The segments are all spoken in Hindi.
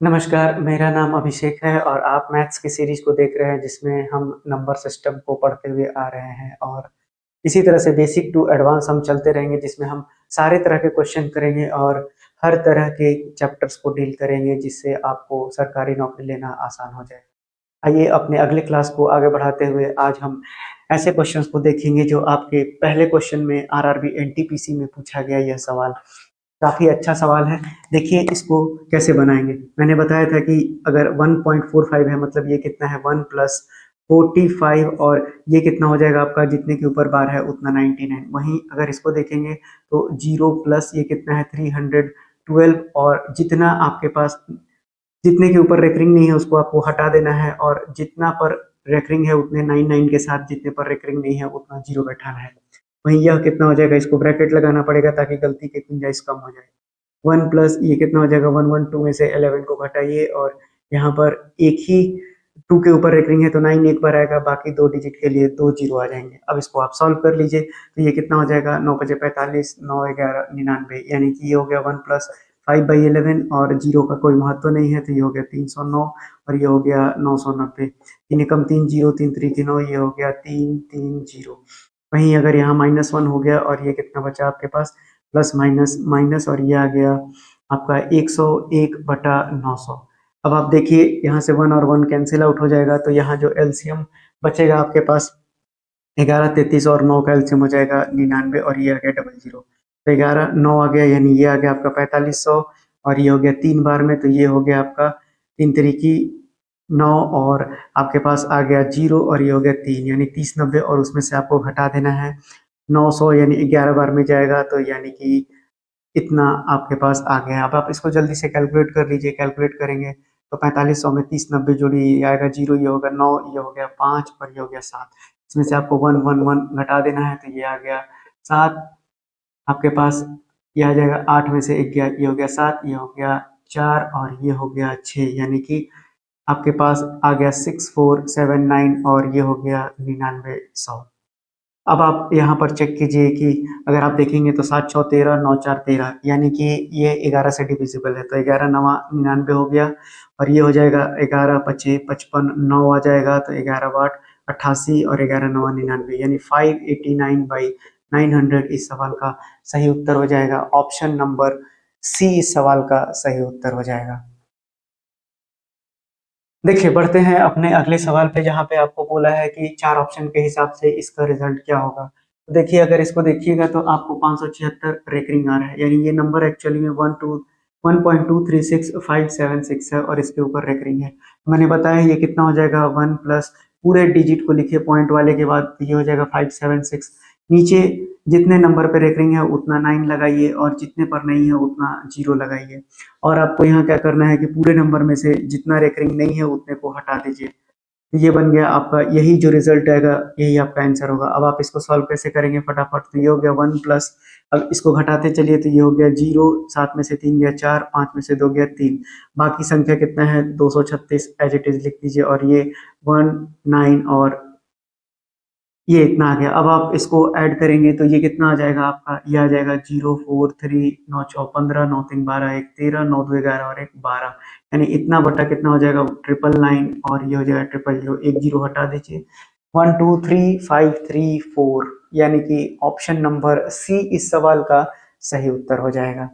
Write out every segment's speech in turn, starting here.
नमस्कार, मेरा नाम अभिषेक है और आप मैथ्स की सीरीज़ को देख रहे हैं जिसमें हम नंबर सिस्टम को पढ़ते हुए आ रहे हैं और इसी तरह से बेसिक टू एडवांस हम चलते रहेंगे जिसमें हम सारे तरह के क्वेश्चन करेंगे और हर तरह के चैप्टर्स को डील करेंगे जिससे आपको सरकारी नौकरी लेना आसान हो जाए। आइए अपने अगले क्लास को आगे बढ़ाते हुए आज हम ऐसे क्वेश्चंस को देखेंगे जो आपके पहले क्वेश्चन में आरआरबी एनटीपीसी में पूछा गया यह सवाल काफ़ी अच्छा सवाल है। देखिए इसको कैसे बनाएँगे। मैंने बताया था कि अगर 1.45 है मतलब ये कितना है 1 प्लस 45 और ये कितना हो जाएगा आपका जितने के ऊपर बार है उतना 99। वहीं अगर इसको देखेंगे तो 0 प्लस ये कितना है 312 और जितना आपके पास जितने के ऊपर रेकरिंग नहीं है उसको आपको हटा देना है और जितना पर रेकरिंग है उतने 99 के साथ जितने पर रेकरिंग नहीं है उतना 0 बैठाना है। वहीं यह कितना हो जाएगा इसको ब्रैकेट लगाना पड़ेगा ताकि गलती की गुंजाइश कम हो जाए। 1 प्लस ये कितना हो जाएगा 112 में से 11 को घटाइए और यहाँ पर एक ही 2 के ऊपर रेकरिंग है तो 9 एक बार आएगा, बाकी 2 डिजिट के लिए 2 जीरो आ जाएंगे। अब इसको आप सॉल्व कर लीजिए तो ये कितना हो जाएगा 9 पचे 45 9 11 99 यानी कि ये हो गया 1 प्लस 5/11 और जीरो का कोई महत्व नहीं है तो ये हो गया 309 और ये हो गया 990। तीन एकम तीन जीरो तीन त्रिक नौ ये हो गया 330। वहीं अगर यहाँ -1 हो गया और ये कितना बचा आपके पास प्लस माइनस माइनस और ये आ गया आपका 101/900। अब आप देखिए यहाँ से 1 और 1 कैंसिल आउट हो जाएगा तो यहाँ जो एलसीएम बचेगा आपके पास 11 33 और 9 का एलसीएम हो जाएगा 99 और ये आ गया 00। तो 11 9 आ गया यानी ये आ गया आपका 4500 और ये हो गया 3 बार में तो ये हो गया आपका 3 तिरिकी 9 और आपके पास आ गया 0 और ये हो गया 3 यानी 30 90 और उसमें से आपको घटा देना है 900 यानी 11 बार में जाएगा तो यानी कि इतना आपके पास आ गया। अब आप इसको जल्दी से कैलकुलेट कर लीजिए। कैलकुलेट करेंगे तो 4500 में 30 90 जोड़िए ये आएगा 0 ये होगा 9 ये हो गया 5 और ये हो गया 7। इसमें से आपको 1 1 1 घटा देना है तो ये आ गया 7। आपके पास ये आ जाएगा 8 में से 1 गया ये हो गया 7 ये हो गया 4 और ये हो गया 6 यानी कि आपके पास आ गया 6479 और ये हो गया 9900। अब आप यहाँ पर चेक कीजिए कि अगर आप देखेंगे तो 7 6 13 9 4 13 यानी कि ये 11 से डिविजिबल है तो 11 नवा 99 हो गया और ये हो जाएगा 11 पचे 55 9 आ जाएगा तो 11 वाट 88 और 11 नवा 99 यानी 589/900 इस सवाल का सही उत्तर हो जाएगा। ऑप्शन नंबर सी इस सवाल का सही उत्तर हो जाएगा। देखिए बढ़ते हैं अपने अगले सवाल पे जहाँ पे आपको बोला है कि 4 ऑप्शन के हिसाब से इसका रिजल्ट क्या होगा। तो देखिए अगर इसको देखिएगा तो आपको 576 रेकरिंग आ रहा है यानी ये नंबर एक्चुअली में 1.236576 है और इसके ऊपर रेकरिंग है। मैंने बताया ये कितना हो जाएगा 1 प्लस पूरे डिजिट को लिखिए पॉइंट वाले के बाद ये हो जाएगा 576। नीचे जितने नंबर पे रेकरिंग है उतना 9 लगाइए और जितने पर नहीं है उतना 0 लगाइए और आपको यहाँ क्या करना है कि पूरे नंबर में से जितना रेकरिंग नहीं है उतने को हटा दीजिए। ये बन गया आपका यही जो रिजल्ट आएगा यही आपका आंसर होगा। अब आप इसको सॉल्व कैसे करेंगे फटाफट तो ये हो गया 1 प्लस अब इसको घटाते चलिए तो ये हो गया 0 7 में से 3 गया 4 5 में से 2 गया 3 बाकी संख्या कितना है 236 एज इट इज लिख दीजिए और ये 1 9 और ये इतना आ गया। अब आप इसको ऐड करेंगे तो ये कितना आ जाएगा आपका ये आ जाएगा 0 4 3 9 6 15 9 3 12 1 13 9 2 11 और 1 12 यानी इतना बटा कितना हो जाएगा 999 और ये हो जाएगा 000 एक जीरो हटा दीजिए 1 2 3 5 3 4 यानी कि ऑप्शन नंबर सी इस सवाल का सही उत्तर हो जाएगा।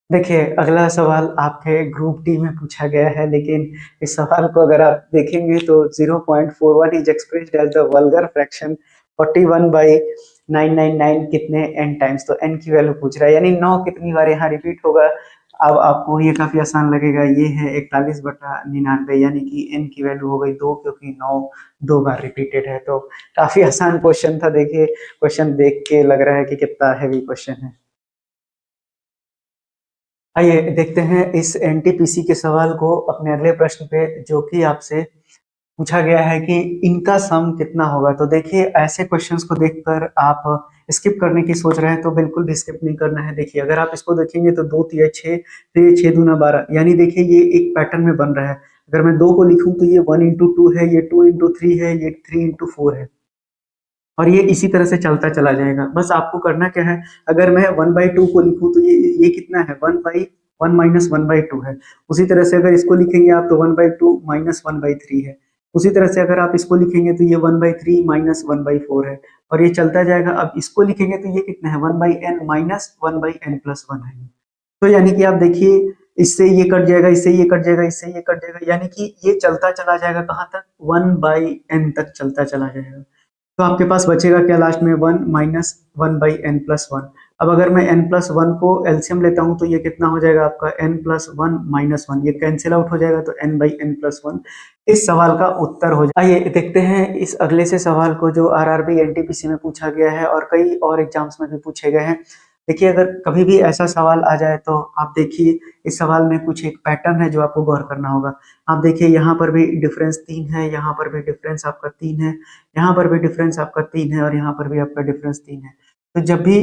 देखिए अगला सवाल आपके ग्रुप डी में पूछा गया है लेकिन इस सवाल को अगर आप देखेंगे तो 0.41 is expressed as the vulgar fraction 41/999 कितने n टाइम्स तो n की वैल्यू पूछ रहा है यानी 9 कितनी बार यहाँ रिपीट होगा। अब आपको ये काफी आसान लगेगा ये है 41/99 यानी कि n की वैल्यू हो गई 2 क्योंकि 9 2 बार रिपीटेड है। तो काफी आसान क्वेश्चन था। देखिए क्वेश्चन देख के लग रहा है कि कितना हैवी क्वेश्चन है। आइए देखते हैं इस एनटीपीसी के सवाल को अपने अगले प्रश्न पे जो कि आपसे पूछा गया है कि इनका सम कितना होगा। तो देखिए ऐसे क्वेश्चंस को देखकर आप स्किप करने की सोच रहे हैं तो बिल्कुल भी स्किप नहीं करना है। देखिए अगर आप इसको देखेंगे तो 2 तिया 6 तो ये 6 दूना 12 यानी देखिए ये एक पैटर्न में बन रहा है। अगर मैं 2 को लिखूं तो ये 1 इंटू 2 है, ये 2 इंटू 3 है, ये 3 इंटू 4 है और ये इसी तरह से चलता चला जाएगा। बस आपको करना क्या है अगर मैं 1/2 को लिखूं तो ये कितना है 1/1 1 माइनस 1/2 है। उसी तरह से अगर इसको लिखेंगे आप तो 1/2 माइनस 1/3 है। उसी तरह से अगर आप इसको लिखेंगे तो ये 1/3 माइनस 1/4 है और ये चलता जाएगा। अब इसको लिखेंगे तो ये कितना है 1/n माइनस 1/n प्लस 1 है। तो यानी कि आप देखिए इससे ये कट जाएगा, इससे ये कट जाएगा, इससे ये कट जाएगा, यानी कि ये चलता चला जाएगा कहाँ तक 1/n तक चलता चला जाएगा। तो आपके पास बचेगा क्या लास्ट में 1 माइनस 1/n प्लस 1। अब अगर मैं n प्लस 1 को एलसीएम लेता हूं तो ये कितना हो जाएगा आपका n प्लस 1 माइनस 1, ये कैंसिल आउट हो जाएगा तो n/n प्लस 1 इस सवाल का उत्तर हो जाएगा। आइए देखते हैं इस अगले से सवाल को जो आरआरबी एनटीपीसी में पूछा गया है और कई और एग्जाम्स में भी पूछे गए हैं। देखिए अगर कभी भी ऐसा सवाल आ जाए तो आप देखिए इस सवाल में कुछ एक पैटर्न है जो आपको गौर करना होगा। आप देखिए यहाँ पर भी डिफरेंस 3 है, यहाँ पर भी डिफरेंस आपका 3 है, यहाँ पर भी डिफरेंस आपका 3 है और यहाँ पर भी आपका डिफरेंस 3 है। तो जब भी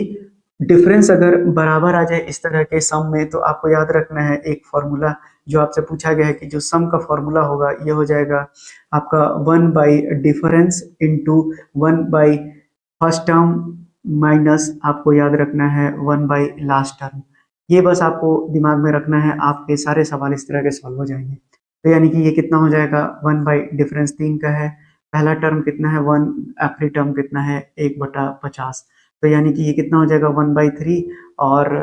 डिफरेंस अगर बराबर आ जाए इस तरह के सम में तो आपको याद रखना है एक फॉर्मूला जो आपसे पूछा गया है कि जो सम का फॉर्मूला होगा ये हो जाएगा आपका 1 by difference into 1 by first term minus आपको याद रखना है 1 बाई लास्ट टर्म। ये बस आपको दिमाग में रखना है, आपके सारे सवाल इस तरह के सॉल्व हो जाएंगे। तो यानी कि ये कितना हो जाएगा 1 बाई डिफरेंस 3 का है, पहला टर्म कितना है 1, आखिरी टर्म कितना है 1/50। तो यानी कि ये कितना हो जाएगा 1/3 और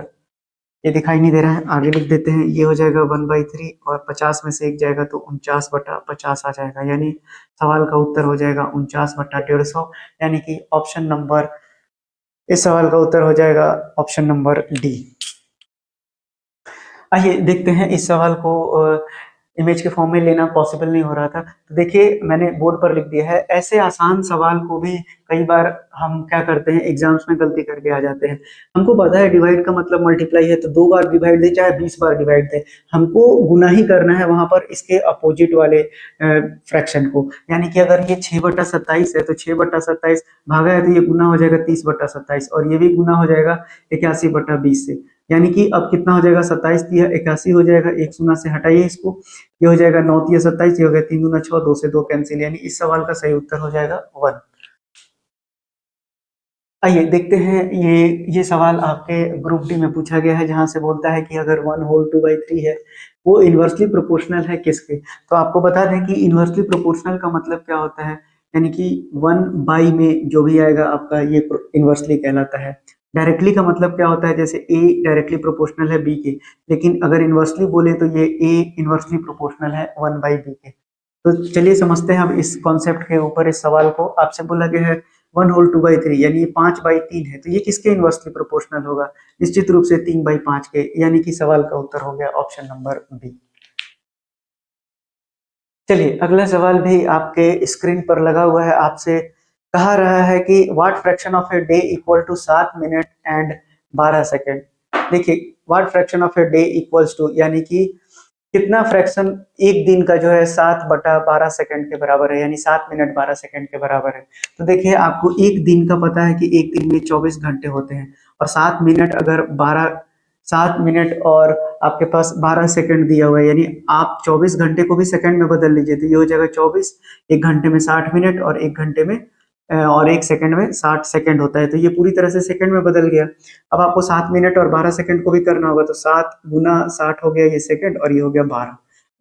ये दिखाई नहीं दे रहा है, आगे लिख देते हैं। ये हो जाएगा 1/3 और 50 में से एक जाएगा तो 49/50 आ जाएगा, यानी सवाल का उत्तर हो जाएगा 49/150, यानी कि ऑप्शन नंबर, इस सवाल का उत्तर हो जाएगा ऑप्शन नंबर डी। आइए देखते हैं इस सवाल को इमेज के फॉर्म में लेना पॉसिबल नहीं हो रहा था तो देखिए मैंने बोर्ड पर लिख दिया है। ऐसे आसान सवाल को भी कई बार हम क्या करते हैं एग्जाम्स में गलती करके आ जाते हैं। हमको पता है डिवाइड का मतलब मल्टीप्लाई है तो 2 बार डिवाइड दे चाहे 20 बार डिवाइड दे, हमको गुना ही करना है वहां पर इसके अपोजिट वाले फ्रैक्शन को। यानी कि अगर ये 6/27 है तो 6/27 भागा है तो ये गुना हो जाएगा 30/27 और ये भी गुना हो जाएगा 81/20 से। यानी कि अब कितना हो जाएगा 27 तिया 81 हो जाएगा, एक शून्य से हटाइए इसको, ये हो जाएगा 9 तिया 27, ये हो गया 3 दूना 6, 2 से 2 कैंसिल, यानी इस सवाल का सही उत्तर हो जाएगा 1। आइए देखते हैं ये सवाल आपके ग्रुप डी में पूछा गया है जहां से बोलता है कि अगर 1 होल 2/3 है वो इन्वर्सली प्रोपोर्शनल है किसके। तो आपको बता दें कि इन्वर्सली प्रोपोर्शनल का मतलब क्या होता है, यानी कि 1 बाई में जो भी आएगा आपका ये इन्वर्सली कहलाता है। डायरेक्टली का मतलब क्या होता है, जैसे ए डायरेक्टली प्रोपोर्शनल है बी के, लेकिन अगर इन्वर्सली बोले तो ये ए इन्वर्सली प्रोपोर्शनल है 1 बाई बी के। तो चलिए समझते हैं अब इस कॉन्सेप्ट के ऊपर इस सवाल को। आपसे बोला गया है 1 होल 2/3 यानी ये 5/3 है तो ये किसके इन्वर्सली प्रोपोर्शनल होगा, निश्चित रूप से 3/5 के, यानी कि सवाल का उत्तर हो गया ऑप्शन नंबर बी। चलिए अगला सवाल भी आपके स्क्रीन पर लगा हुआ है। आपसे कहा रहा है कि what fraction of a day equal to 7 minute and 12 second. देखिए what fraction of a day equals to, यानी कि कितना फ्रैक्शन एक दिन का जो है 7/12 सेकंड के बराबर है, यानी 7 मिनट 12 सेकंड के बराबर है। तो देखिए आपको एक दिन का पता है कि एक दिन में 24 घंटे होते हैं और 7 मिनट अगर 7 मिनट और आपके पास 12 सेकंड दिया हुआ है, यानी आप 24 घंटे को भी सेकंड में बदल लीजिए तो ये हो जाएगा 24, एक घंटे में 60 मिनट और एक घंटे में और एक सेकंड में 60 सेकंड होता है, तो ये पूरी तरह से सेकंड में बदल गया। अब आपको 7 मिनट और 12 सेकंड को भी करना होगा तो 7 गुना 60 हो गया ये सेकंड और ये हो गया 12,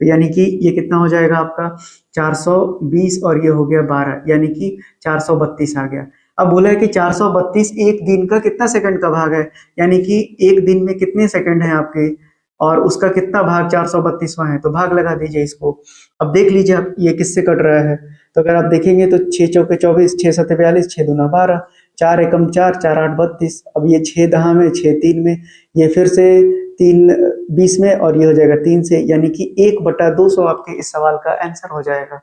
तो यानी कि ये कितना हो जाएगा आपका 420 और ये हो गया 12, यानी कि 432 आ गया। अब बोला है कि 432 एक दिन का कितना सेकंड का भाग है, यानी कि एक दिन में कितने सेकंड है आपके और उसका कितना भाग 432वां है, तो भाग लगा दीजिए इसको। अब देख लीजिए आप ये किससे कट रहा है, तो अगर आप देखेंगे तो 6 चौके 24, 6 सत्ते 42, 6 दूना 12, 4 एकम 4, 4 8 32। अब ये 6 दहा में, 6 3 में, ये फिर से 3 20 में और ये हो जाएगा 3 से, यानी कि 1/200 आपके इस सवाल का आंसर हो जाएगा।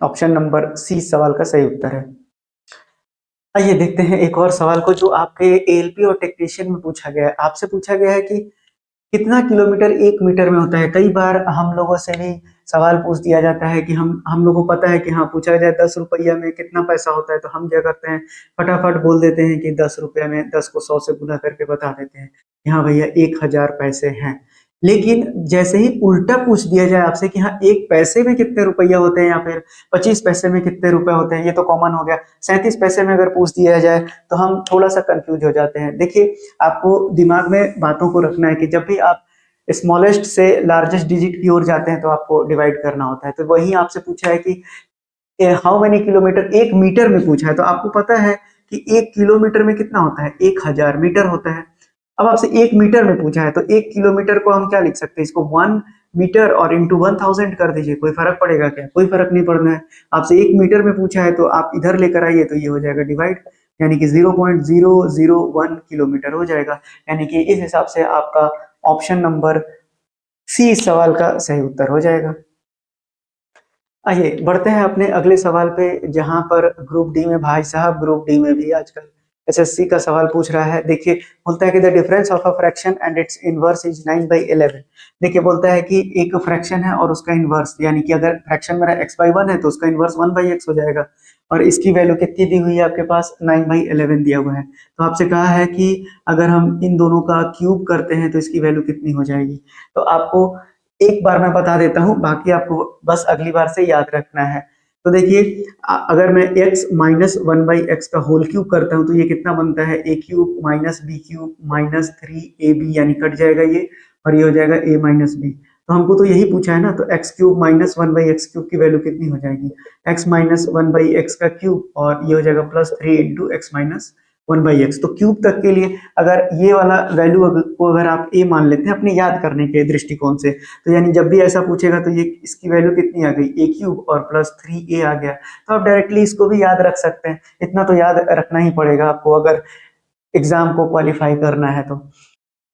ऑप्शन नंबर सी सवाल का सही उत्तर है। आइए देखते हैं एक और सवाल को जो आपके एएलपी और टेक्नीशियन में पूछा गया है। आपसे पूछा गया है कि कितना किलोमीटर 1 मीटर में होता है। कई बार हम लोगों से भी सवाल पूछ दिया जाता है कि हम लोगों को पता है कि हाँ पूछा जाए 10 रुपया में कितना पैसा होता है, तो हम क्या करते हैं फटाफट बोल देते हैं कि 10 रुपया में 10 को 100 से गुना करके बता देते हैं कि हाँ भैया 1000 पैसे हैं। लेकिन जैसे ही उल्टा पूछ दिया जाए आपसे कि हाँ 1 पैसे में कितने रुपया होते हैं या फिर 25 पैसे में कितने रुपए होते हैं, ये तो कॉमन हो गया। 37 पैसे में अगर पूछ दिया जाए तो हम थोड़ा सा कंफ्यूज हो जाते हैं। देखिए, आपको दिमाग में बातों को रखना है कि जब भी आप स्मॉलेस्ट से लार्जेस्ट डिजिट की ओर जाते हैं तो आपको डिवाइड करना होता है। तो वही आपसे पूछा है कि हाउ मेनी किलोमीटर, 1 मीटर में पूछा है, तो आपको पता है कि 1 किलोमीटर में कितना होता है, 1000 मीटर होता है। अब आपसे 1 मीटर में पूछा है तो 1 किलोमीटर को हम क्या लिख सकते हैं, इसको 1 मीटर और इंटू 1000 कर दीजिए। कोई फर्क पड़ेगा क्या? कोई फर्क नहीं पड़ना है। आपसे 1 मीटर में पूछा है तो आप इधर लेकर आइए तो ये हो जाएगा डिवाइड, यानी कि 0.001 किलोमीटर हो जाएगा। यानी कि इस हिसाब से आपका ऑप्शन नंबर सी इस सवाल का सही उत्तर हो जाएगा। आइए बढ़ते हैं अपने अगले सवाल पे, जहां पर ग्रुप डी में, भाई साहब ग्रुप डी में भी आजकल एसएससी का सवाल पूछ रहा है। देखिए, बोलता है कि the difference of a fraction and it's inverse is 9/11। देखिए, बोलता है कि एक फ्रैक्शन है और उसका इनवर्स, यानी कि अगर फ्रैक्शन मेरा x/1 है तो उसका इनवर्स 1/x हो जाएगा। और इसकी वैल्यू कितनी दी हुई है आपके पास, 9/11 दिया हुआ है। तो आपसे कहा है कि अगर हम इन दोनों का क्यूब करते हैं तो इसकी वैल्यू कितनी हो जाएगी। तो आपको एक बार मैं बता देता हूँ, बाकी आपको बस अगली बार से याद रखना है। तो देखिए, अगर मैं x माइनस 1/x का होल क्यूब करता हूँ तो ये कितना बनता है, a cube minus B cube minus 3ab, यानी कट जाएगा ये और ये हो जाएगा a माइनस बी। तो हमको तो यही पूछा है ना, तो x cube minus 1/x cube की वैल्यू कितनी हो जाएगी, x माइनस 1/x का क्यूब और ये हो जाएगा plus 3 into x minus 1/x। तो क्यूब तक के लिए अगर ये वाला वैल्यू को अगर आप a मान लेते हैं अपने याद करने के दृष्टिकोण से, तो यानी जब भी ऐसा पूछेगा तो ये इसकी वैल्यू कितनी आ गई, a क्यूब और प्लस 3a आ गया। तो आप डायरेक्टली इसको भी याद रख सकते हैं, इतना तो याद रखना ही पड़ेगा आपको अगर एग्जाम को क्वालिफाई करना है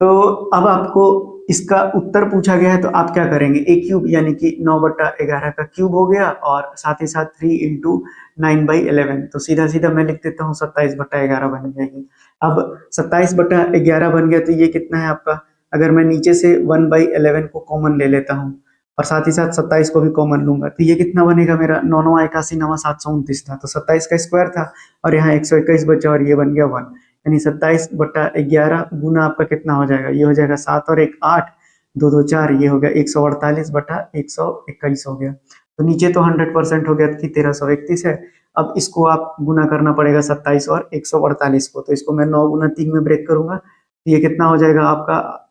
तो अब आपको इसका उत्तर पूछा गया है तो आप क्या करेंगे, a क्यूब यानी कि 9/11 का क्यूब हो गया और साथ ही साथ 3 इंटू 9/11, तो सीधा सीधा मैं लिख देता हूँ 27/11 बन जाएगी। अब 27/11 बन गया तो ये कितना है आपका, अगर मैं नीचे से 1/11 को कॉमन ले लेता हूँ और साथ ही साथ 27 को भी कॉमन लूंगा तो ये कितना बनेगा, मेरा 9×9 = 81, 729 था, तो 27 का स्क्वायर था और यहाँ 121 बचा और ये बन गया 1, यानी 27/11 गुना आपका कितना हो जाएगा, ये हो जाएगा 7 और 1 8, 2 2 4, ये हो गया 148/121 हो गया। तो नीचे तो 100% हो गया कि 1331 है। अब इसको आप गुना करना पड़ेगा 27 और 148 को, तो इसको मैं 9 × 3 में ब्रेक करूंगा तो ये कितना हो जाएगा आपका,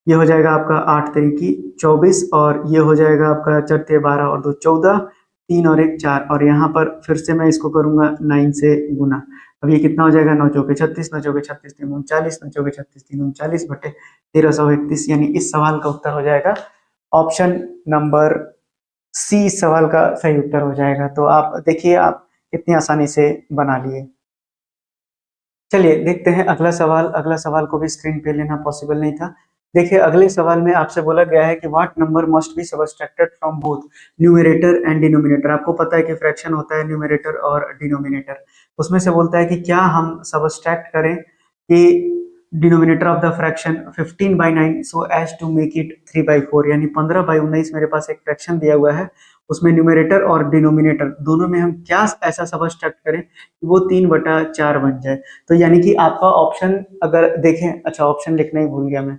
ये हो जाएगा आपका 8 तिरिकी 24 और ये हो जाएगा आपका 4 तिया 12 और 2 14, 3 और 1 4, और यहाँ पर फिर से मैं इसको करूंगा 9 से गुना। अब ये कितना हो जाएगा, 9 चौके 36, 9 चौके 36 3 39, 9 चौके 36 3 39 बटे 1331, यानी इस सवाल का उत्तर हो जाएगा ऑप्शन नंबर सी, इस सवाल का सही उत्तर हो जाएगा। तो आप देखिए, आप कितनी आसानी से बना लिए। चलिए देखते हैं अगला सवाल। अगला सवाल को भी स्क्रीन पे लेना पॉसिबल नहीं था। देखिए, अगले सवाल में आपसे बोला गया है कि what number must be subtracted from both numerator and denominator. आपको पता है कि फ्रैक्शन होता है न्यूमरेटर और डिनोमिनेटर, उसमें से बोलता है कि क्या हम सबट्रैक्ट करें कि denominator of the fraction 15/9 so as to make it 3/4, यानी 15/19 मेरे पास एक फ्रैक्शन दिया हुआ है, उसमें न्यूमरेटर और डिनोमिनेटर दोनों में हम क्या ऐसा सबट्रैक्ट करें कि वो 3/4 बन जाए। तो यानी कि आपका ऑप्शन अगर देखें, अच्छा ऑप्शन लिखना ही भूल गया मैं,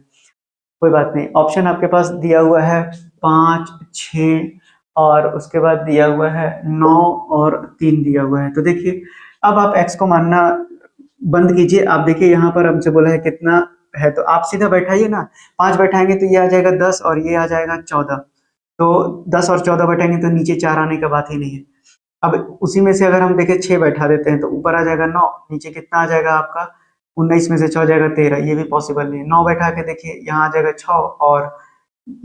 कोई बात नहीं। ऑप्शन आपके पास दिया हुआ है 5 6 और उसके बाद दिया हुआ है 9 और 3 दिया हुआ है। तो देखिए, अब आप x को मानना बंद कीजिए। आप देखिए यहाँ पर हमसे बोला है कितना है, तो आप सीधा बैठाइए ना, 5 बैठाएंगे तो ये आ जाएगा 10 और ये आ जाएगा 14, तो 10 और 14 बैठाएंगे तो नीचे 4 आने का बात ही नहीं है। अब उसी में से अगर हम देखें 6 बैठा देते हैं तो ऊपर आ जाएगा 9, नीचे कितना आ जाएगा आपका 19 में से 6 जाएगा 13, ये भी पॉसिबल नहीं है। 9 बैठा के देखिए, यहाँ आ जाएगा 6 और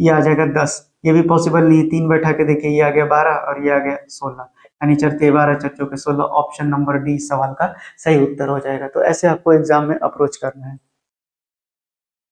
ये आ जाएगा 10, ये भी पॉसिबल नहीं है। 3 बैठा के देखिए, ये आ गया 12 और ये आ गया 16, यानी 4 तिया 12 4 चौके 16, ऑप्शन नंबर डी सवाल का सही उत्तर हो जाएगा। तो ऐसे आपको एग्जाम में अप्रोच करना है।